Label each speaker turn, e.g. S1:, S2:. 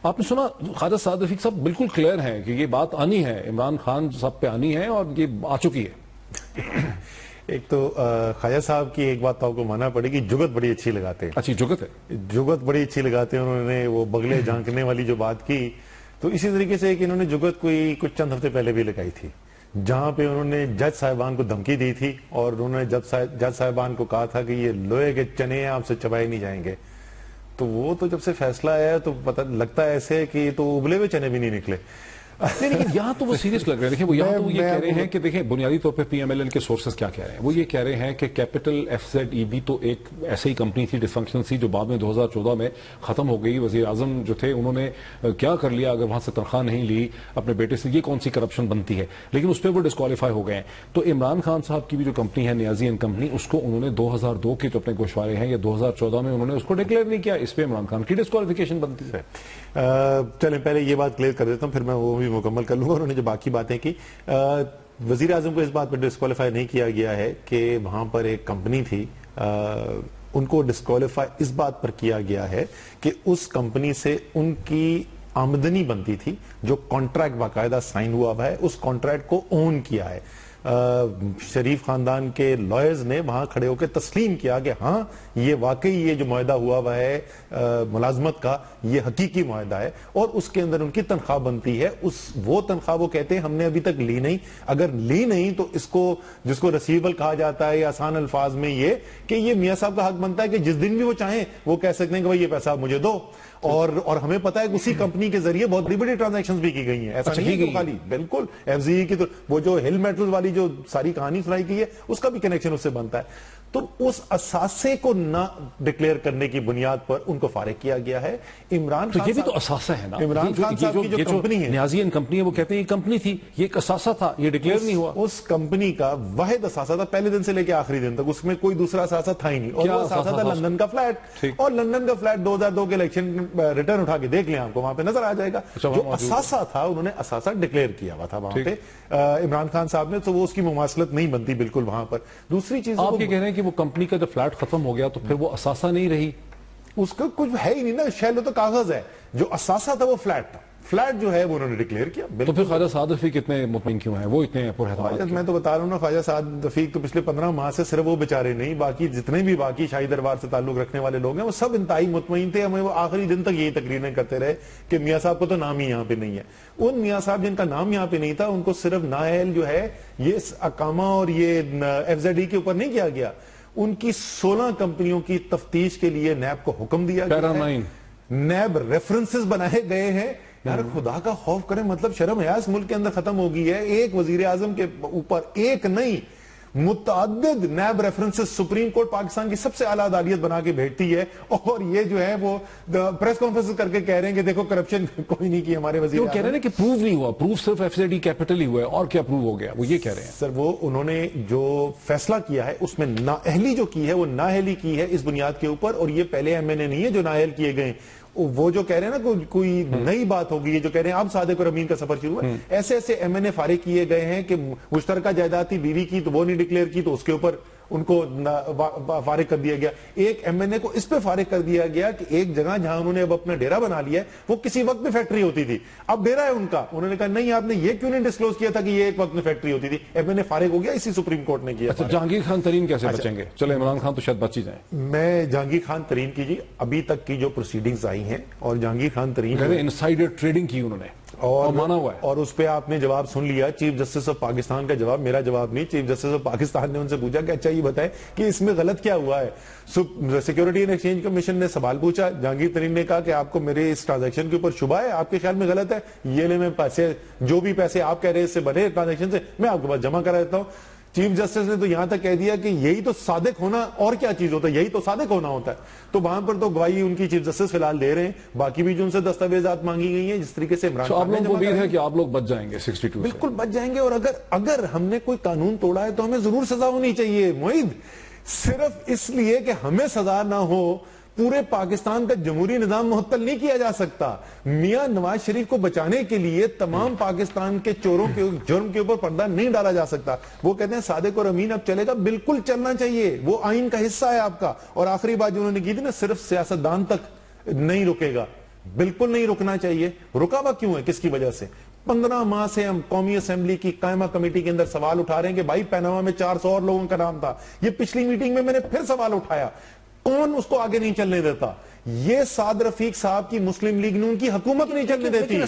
S1: آپ نے سنا خواجہ سعد رفیق صاحب بالکل کلیئر ہیں کہ یہ بات آنی ہے، عمران خان صاحب پہ آنی ہے اور یہ آ چکی ہے.
S2: ایک تو خواجہ صاحب کی ایک بات تو آپ کو ماننا پڑے گی، جگت بڑی اچھی لگاتے ہیں.
S1: اچھی جگت ہے،
S2: جگت بڑی اچھی لگاتے ہیں. انہوں نے وہ بغلے جھانکنے والی جو بات کی، تو اسی طریقے سے کہ انہوں نے جگت کوئی کچھ چند ہفتے پہلے بھی لگائی تھی، جہاں پہ انہوں نے جج صاحبان کو دھمکی دی تھی اور انہوں نے جج صاحبان کو کہا تھا کہ یہ لوہے کے چنے ہیں، آپ سے چبائے نہیں جائیں گے. تو وہ تو جب سے فیصلہ آیا تو پتہ لگتا ہے ایسے کہ یہ تو ابلے ہوئے چنے بھی نہیں نکلے.
S1: لیکن یہاں تو وہ سیریس لگ رہے ہیں. دیکھیں وہ یہاں تو وہ یہ کہہ رہے ہیں کہ دیکھیں بنیادی طور پہ پی ایم ایل این کے سورسز کیا کہہ رہے ہیں. وہ یہ کہہ رہے ہیں کہ capital F Z E B تو ایک ایسے ہی کمپنی تھی ڈسفنکشن سی جو بعد میں 2014 میں ختم ہو گئی. وزیر اعظم جو تھے انہوں نے کیا کر لیا اگر وہاں سے تنخواہ نہیں لی اپنے بیٹے سے، یہ کون سی کرپشن بنتی ہے. لیکن اس پہ وہ ڈسکوالیفائی ہو گئے ہیں. تو عمران خان صاحب کی بھی جو کمپنی ہے نیازی اینڈ کمپنی، اس کو انہوں نے 2002 کے جو اپنے گوشوارے ہیں یا 2014 میں انہوں نے اس کو ڈکلیئر نہیں کیا. اس پہ عمران خان کی ڈسکوالیفیکیشن بنتی ہے.
S2: چلیں پہلے یہ بات کلیئر کر دیتا ہوں، پھر میں وہ بھی مکمل کر لوں گا. انہوں نے جو باقی باتیں کی، وزیر اعظم کو اس بات پر ڈسکوالیفائی نہیں کیا گیا ہے کہ وہاں پر ایک کمپنی تھی، ان کو ڈسکوالیفائی اس بات پر کیا گیا ہے کہ اس کمپنی سے ان کی آمدنی بنتی تھی جو کانٹریکٹ باقاعدہ سائن ہوا ہے، اس کانٹریکٹ کو اون کیا ہے. شریف خاندان کے لائرز نے وہاں کھڑے ہو کے تسلیم کیا کہ ہاں یہ واقعی یہ جو معاہدہ ہوا ہے ملازمت کا، یہ حقیقی معاہدہ ہے اور اس کے اندر ان کی تنخواہ بنتی ہے. وہ تنخواہ وہ کہتے ہیں ہم نے ابھی تک لی نہیں. اگر لی نہیں تو اس کو جس کو ریسیول کہا جاتا ہے، آسان الفاظ میں یہ کہ یہ میاں صاحب کا حق بنتا ہے کہ جس دن بھی وہ چاہیں وہ کہہ سکتے ہیں کہ بھائی یہ پیسہ مجھے دو. اور ہمیں پتا ہے کہ اسی کمپنی کے ذریعے بہت بڑی بڑی ٹرانزیکشنز بھی کی گئی ہیں. ایسا نہیں ہے خالی بالکل ایف زی کی، تو وہ جو ہل میٹلز والی جو ساری کہانی سنائی گئی ہے اس کا بھی کنیکشن اس سے بنتا ہے. تو اس اثاثے کو نہ ڈکلیئر کرنے کی بنیاد پر ان کو فارغ کیا گیا ہے. عمران خان،
S1: یہ بھی تو اثاثہ ہے نا.
S2: عمران خان صاحب کی جو کمپنی ہے
S1: نیازی اینڈ کمپنی ہے، وہ کہتے ہیں یہ کمپنی تھی، یہ ایک اثاثہ تھا، یہ ڈکلیئر نہیں ہوا.
S2: اس کمپنی کا واحد اثاثہ تھا پہلے دن سے لے کے آخری دن تک، اس میں کوئی دوسرا اثاثہ تھا ہی نہیں. اور وہ اثاثہ تھا لندن کا فلیٹ. اور لندن کا فلیٹ 2002 کے الیکشن ریٹرن اٹھا کے دیکھ لیں، آپ کو وہاں پہ نظر آ جائے گا. جو اثاثہ تھا انہوں نے اثاثہ ڈکلیئر کیا ہوا تھا وہاں پہ عمران خان صاحب نے، تو وہ اس کی مماثلت نہیں بنتی بالکل وہاں پر. دوسری چیز
S1: آپ یہ کہہ رہے ہیں کہ وہ کمپنی کا جب فلیٹ ختم ہو گیا تو پھر وہ اثاثہ نہیں رہی،
S2: اس کا کچھ ہے ہی نہیں نا. شیل تو کاغذ ہے، جو اثاثہ تھا وہ فلیٹ تھا. فلیٹ جو ہے وہ انہوں نے ڈکلیئر کیا.
S1: تو پھر خواجہ سعد رفیق کتنے مطمئن کیوں ہیں، وہ اتنے پرہیز؟
S2: میں تو بتا رہا ہوں نا، خواجہ سعد رفیق تو پچھلے 15 ماہ سے صرف وہ بیچارے نہیں، باقی جتنے بھی باقی شاہی دربار سے تعلق رکھنے والے لوگ ہیں وہ سب انتہائی مطمئن تھے. ہمیں وہ آخری دن تک یہی تقریریں کرتے رہے کہ میاں صاحب کو تو نام ہی یہاں پہ نہیں ہے. ان میاں صاحب جن کا نام یہاں پہ نہیں تھا ان کو صرف نااہل جو ہے یہ اقامہ اور یہ ایف زیڈ ای کے اوپر نہیں کیا گیا، ان کی 16 کمپنیوں کی تفتیش کے لیے نیب کو حکم دیا گیا ہے. نیب ریفرنسز بنائے گئے ہیں. یار خدا کا خوف کریں، مطلب شرم حیا اس ملک کے اندر ختم ہو گئی ہے. ایک وزیر اعظم کے اوپر ایک نہیں متعدد NAB references supreme court Pakistan کی سب سے اعلیٰ عدالیت بنا کے بھیجتی ہے، اور یہ جو ہے وہ پریس کانفرنس کر کے کہہ رہے ہیں کہ دیکھو کرپشن کوئی نہیں کی ہمارے وزیر اعظم.
S1: کہہ رہے ہیں کہ پروو نہیں ہوا، پروو صرف ایف زیڈ ای کیپٹل ہی ہوا ہے، اور کیا پروو ہو گیا؟ وہ یہ کہہ رہے ہیں
S2: سر، وہ انہوں نے جو فیصلہ کیا ہے اس میں نااہلی جو کی ہے وہ نااہلی کی ہے اس بنیاد کے اوپر. اور یہ پہلے ایم این اے نہیں ہے جو نااہل کیے گئے. وہ جو کہہ رہے ہیں نا کوئی نئی بات ہوگی، یہ جو کہہ رہے ہیں اب صادق اور امین کا سفر شروع ہے، ایسے ایسے ایم این اے فارغ کیے گئے ہیں کہ مشترکہ جائیداد تھی بیوی کی تو وہ نہیں ڈکلیئر کی تو اس کے اوپر ان کو فارغ کر دیا گیا. ایک ایم این اے کو اس پہ فارغ کر دیا گیا کہ ایک جگہ جہاں انہوں نے اب اپنا ڈیرا بنا لیا ہے، وہ کسی وقت میں فیکٹری ہوتی تھی، اب ڈیرا ہے ان کا. انہوں نے کہا نہیں آپ نے یہ کیوں نہیں ڈسکلوز کیا تھا کہ یہ ایک وقت میں فیکٹری ہوتی تھی. ایم این اے فارغ ہو گیا، اسی سپریم کورٹ نے کیا.
S1: اچھا، جہانگیر خان ترین کیسے بچیں گے؟ چلے عمران خان تو شاید بچ ہی جائیں.
S2: میں جہانگیر خان ترین کی ابھی تک کی جو پروسیڈنگز آئی ہیں، اور جہانگیر خان ترین
S1: انسائڈر ٹریڈنگ کی انہوں نے اور مانا ہوا ہے،
S2: اور اس پہ آپ نے جواب سن لیا. چیف جسٹس آف پاکستان کا جواب، میرا جواب نہیں. چیف جسٹس آف پاکستان نے ان سے پوچھا کہ اچھا یہ بتائیں کہ اس میں غلط کیا ہوا ہے. سیکورٹی اینڈ ایکسچینج کمیشن نے سوال پوچھا، جہانگیر ترین نے کہا کہ آپ کو میرے اس ٹرانزیکشن کے اوپر شبہ ہے، آپ کے خیال میں غلط ہے، یہ لے میں پیسے جو بھی پیسے آپ کہہ رہے ہیں اس سے بنے ٹرانزیکشن سے میں آپ کے پاس جمع کرا دیتا ہوں. چیف جسٹس نے تو یہاں تک کہہ دیا کہ یہی تو صادق ہونا، اور کیا چیز ہوتا ہے، یہی تو صادق ہونا ہوتا ہے. تو وہاں پر تو گواہی ان کی چیف جسٹس فی الحال دے رہے ہیں. باقی بھی جو ان سے دستاویزات مانگی گئی ہیں جس طریقے سے عمران خان نے
S1: آپ لوگ امید ہے کہ آپ لوگ بچ جائیں گے 62
S2: بالکل بچ جائیں گے. اور اگر ہم نے کوئی قانون توڑا ہے تو ہمیں ضرور سزا ہونی چاہیے معید. صرف اس لیے کہ ہمیں سزا نہ ہو پورے پاکستان کا جمہوری نظام معطل نہیں کیا جا سکتا. میاں نواز شریف کو بچانے کے لیے تمام پاکستان کے چوروں کے جرم کے اوپر پردہ نہیں ڈالا جا سکتا. وہ کہتے ہیں صادق اور امین اب چلے گا، بالکل چلنا چاہیے، وہ آئین کا حصہ ہے آپ کا. اور آخری بات جو انہوں نے کی تھی نا، صرف سیاستدان تک نہیں رکے گا، بالکل نہیں رکنا چاہیے. رکا ہوا کیوں ہے, کس کی وجہ سے؟ 15 ماہ سے ہم قومی اسمبلی کی قائمہ کمیٹی کے اندر سوال اٹھا رہے ہیں کہ بھائی پیناما میں 400 اور لوگوں کا نام تھا. یہ پچھلی میٹنگ میں نے پھر سوال اٹھایا, کون اس کو آگے نہیں چلنے دیتا؟ یہ سعد رفیق صاحب کی مسلم لیگ نون کی حکومت نہیں چلنے دیتی.